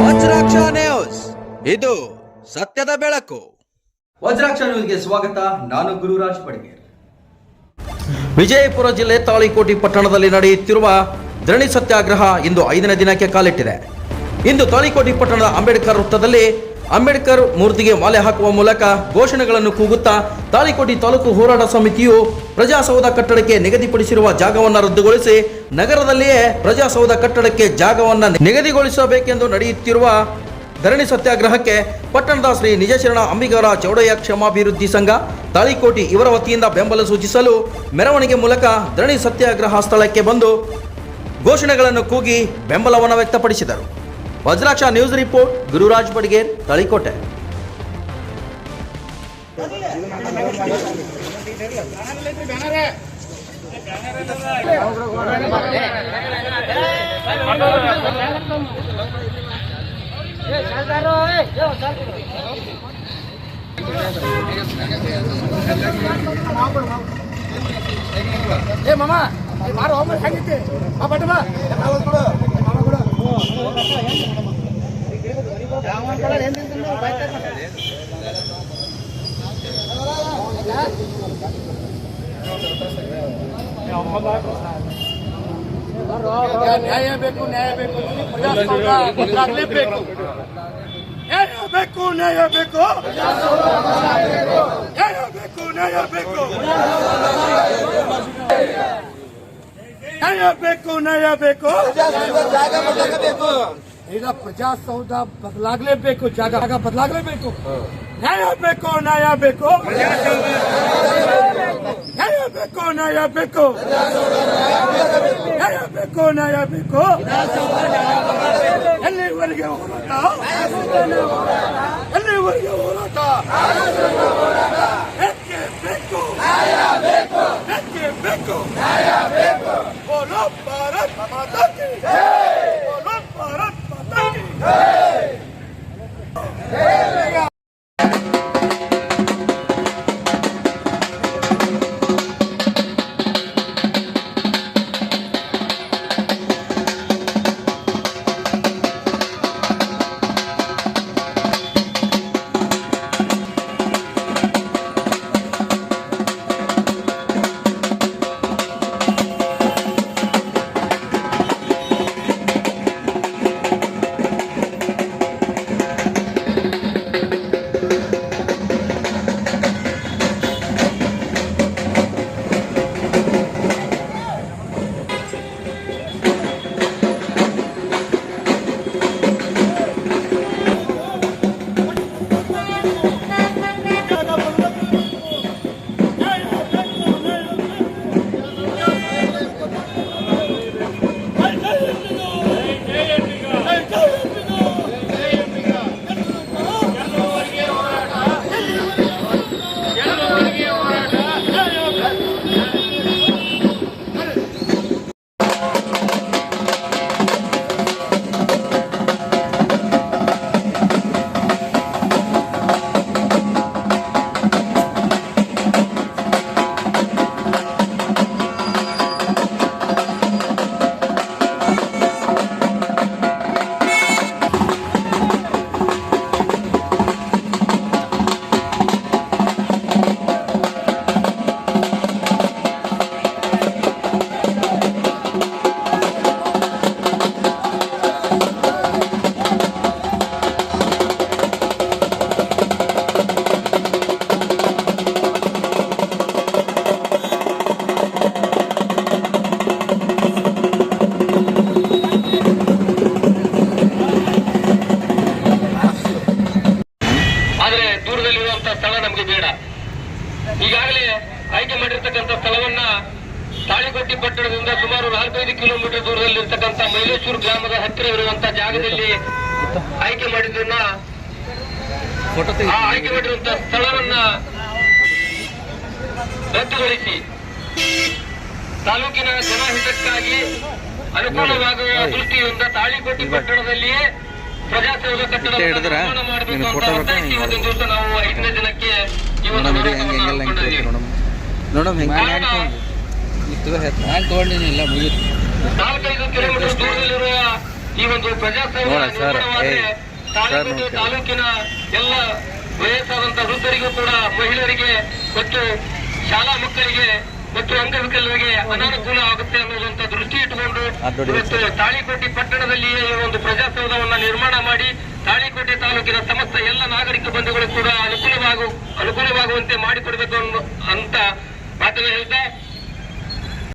Vajraksha news, ಇದು ಸತ್ಯದ ಬೆಳಕು. ವಜ್ರಾಕ್ಷ ನ್ಯೂಸ್ಗೆ ಸ್ವಾಗತ. ನಾನು ಗುರುರಾಜ್ ಬಡಿಗೇರ್. ವಿಜಯಪುರ ಜಿಲ್ಲೆ ತಾಳಿಕೋಟೆ ಪಟ್ಟಣದಲ್ಲಿ ನಡೆಯುತ್ತಿರುವ ಧರಣಿ ಸತ್ಯಾಗ್ರಹ ಇಂದು 5ನೇ ದಿನಕ್ಕೆ ಕಾಲಿಟ್ಟಿದೆ. ಇಂದು ತಾಳಿಕೋಟೆ ಪಟ್ಟಣದ ಅಂಬೇಡ್ಕರ್ ವೃತ್ತದಲ್ಲಿ ಅಂಬೇಡ್ಕರ್ ಮೂರ್ತಿಗೆ ಮಾಲೆ ಹಾಕುವ ಮೂಲಕ ಘೋಷಣೆಗಳನ್ನು ಕೂಗುತ್ತಾ ತಾಳಿಕೋಟೆ ತಾಲೂಕು ಹೋರಾಟ ಸಮಿತಿಯು ಪ್ರಜಾಸೌಧ ಕಟ್ಟಡಕ್ಕೆ ನಿಗದಿಪಡಿಸಿರುವ ಜಾಗವನ್ನು ರದ್ದುಗೊಳಿಸಿ ನಗರದಲ್ಲಿಯೇ ಪ್ರಜಾಸೌಧ ಕಟ್ಟಡಕ್ಕೆ ಜಾಗವನ್ನು ನಿಗದಿಗೊಳಿಸಬೇಕೆಂದು ನಡೆಯುತ್ತಿರುವ ಧರಣಿ ಸತ್ಯಾಗ್ರಹಕ್ಕೆ ಪಟ್ಟಣದ ಶ್ರೀ ನಿಜಶರಣ ಅಂಬಿಗರ ಚೌಡಯ್ಯ ಕ್ಷೇಮಾಭಿವೃದ್ಧಿ ಸಂಘ ತಾಳಿಕೋಟೆ ಇವರ ವತಿಯಿಂದ ಬೆಂಬಲ ಸೂಚಿಸಲು ಮೆರವಣಿಗೆ ಮೂಲಕ ಧರಣಿ ಸತ್ಯಾಗ್ರಹ ಸ್ಥಳಕ್ಕೆ ಬಂದು ಘೋಷಣೆಗಳನ್ನು ಕೂಗಿ ಬೆಂಬಲವನ್ನು ವ್ಯಕ್ತಪಡಿಸಿದರು. Vajraksha news report, Gururaj Badiger, Talikote. ಮಾಮಾ ಮಾರು ಹೋಗ್ಬೇಕು ಹೆಂಗಿತ್ತು ಆ ಬಟ್ ಬಾ ನ್ಯಾಯ ಬೇಕು, ನ್ಯಾಯ ಬೇಕು, ಬದಲಾಗಲೇಬೇಕು. ನ್ಯಾಯ ಬೇಕು, ನ್ಯಾಯ ಬೇಕು, ನ್ಯಾಯ ಬೇಕು, ನ್ಯಾಯ ಬೇಕು, ನ್ಯಾಯ ಬೇಕು, ನ್ಯಾಯ ಬೇಕು. ಈಗ ಪ್ರಜಾಸೌಧ ಬದಲಾಗಲೇಬೇಕು, ಜಾಗ ಬದಲಾಗಲೇಬೇಕು. ನ್ಯಾಯ ಬೇಕು, ನ್ಯಾಯ ಬೇಕು, ನ್ಯಾಯ ಬೇಕು, ನ್ಯಾಯ ಬೇಕು, ನ್ಯಾಯ ಬೇಕು, ನ್ಯಾಯ ಬೇಕು. ಎಲ್ಲಿವರೆಗೆ ಹೋರಾಟ, ಎಲ್ಲಿವರೆಗೆ ಹೋರಾಟ, ಬೇಕೇ ಬೇಕು, ಬೇಕೇ ಬೇಕು. ಬೋಲೋ ಭಾರತ್ ಮಾತಾ ಕಿ ಜೈ, ಬೋಲೋ ಭಾರತ್ ಮಾತಾ ಕಿ ಜೈ. ಈಗಾಗಲೇ ಆಯ್ಕೆ ಮಾಡಿರ್ತಕ್ಕಂಥ ಸ್ಥಳವನ್ನ ತಾಳಿಕೋಟೆ ಪಟ್ಟಣದಿಂದ ಸುಮಾರು 4-5 ಕಿಲೋಮೀಟರ್ ದೂರದಲ್ಲಿರ್ತಕ್ಕಂಥ ಮೈಲೇಶ್ವರ ಗ್ರಾಮದ ಹತ್ತಿರ ಇರುವಂತಹ ಜಾಗದಲ್ಲಿ ಆಯ್ಕೆ ಮಾಡಿದ್ದನ್ನ ಆಯ್ಕೆ ಮಾಡಿರುವಂತಹ ಸ್ಥಳವನ್ನ ರದ್ದುಗೊಳಿಸಿ ತಾಲೂಕಿನ ಜನಹಿತಕ್ಕಾಗಿ ಅನುಕೂಲವಾಗುವ ದೃಷ್ಟಿಯಿಂದ ತಾಳಿಕೋಟೆ ಪಟ್ಟಣದಲ್ಲಿಯೇ ಪ್ರಜಾಸೌಧ ಕಟ್ಟಡ ನಿರ್ಮಾಣ ಮಾಡಬೇಕು ಅಂತ ಒತ್ತಾಯಿಸಿ ಇವತ್ತಿನ ದಿವಸ ನಾವು 5ನೇ ದಿನಕ್ಕೆ ಈ ಒಂದು ನಾನು ತಗೊಂಡಿನಿಲ್ಲ ಮುಗಿತು. 4-5 ಕಿಲೋಮೀಟರ್ ದೂರದಲ್ಲಿರುವ ಈ ಒಂದು ಪ್ರಜಾಸೌಧ ನಿರ್ಮಾಣವಾದರೆ ತಾಳಿಕೋಟೆ ತಾಲೂಕಿನ ಎಲ್ಲ ವಯಸ್ಸಾದಂತಹ ವೃದ್ಧರಿಗೂ ಕೂಡ ಮಹಿಳೆಯರಿಗೆ ಮತ್ತು ಶಾಲಾ ಮಕ್ಕಳಿಗೆ ಮತ್ತು ಅಂಗವಿಕಲರಿಗೆ ಅನಾನುಕೂಲ ಆಗುತ್ತೆ ಅನ್ನೋದಂತ ದೃಷ್ಟಿ ಇಟ್ಟುಕೊಂಡು ಇವತ್ತು ತಾಳಿಕೋಟೆ ಪಟ್ಟಣದಲ್ಲಿಯೇ ಈ ಒಂದು ಪ್ರಜಾಸೌಧವನ್ನ ನಿರ್ಮಾಣ ಮಾಡಿ ತಾಳಿಕೋಟೆ ತಾಲೂಕಿನ ಸಮಸ್ತ ಎಲ್ಲ ನಾಗರಿಕ ಬಂಧುಗಳು ಕೂಡ ಅನುಕೂಲವಾಗುವಂತೆ ಮಾಡಿಕೊಡ್ಬೇಕು ಅಂತ ಮಾತನ್ನು ಹೇಳ್ತಾ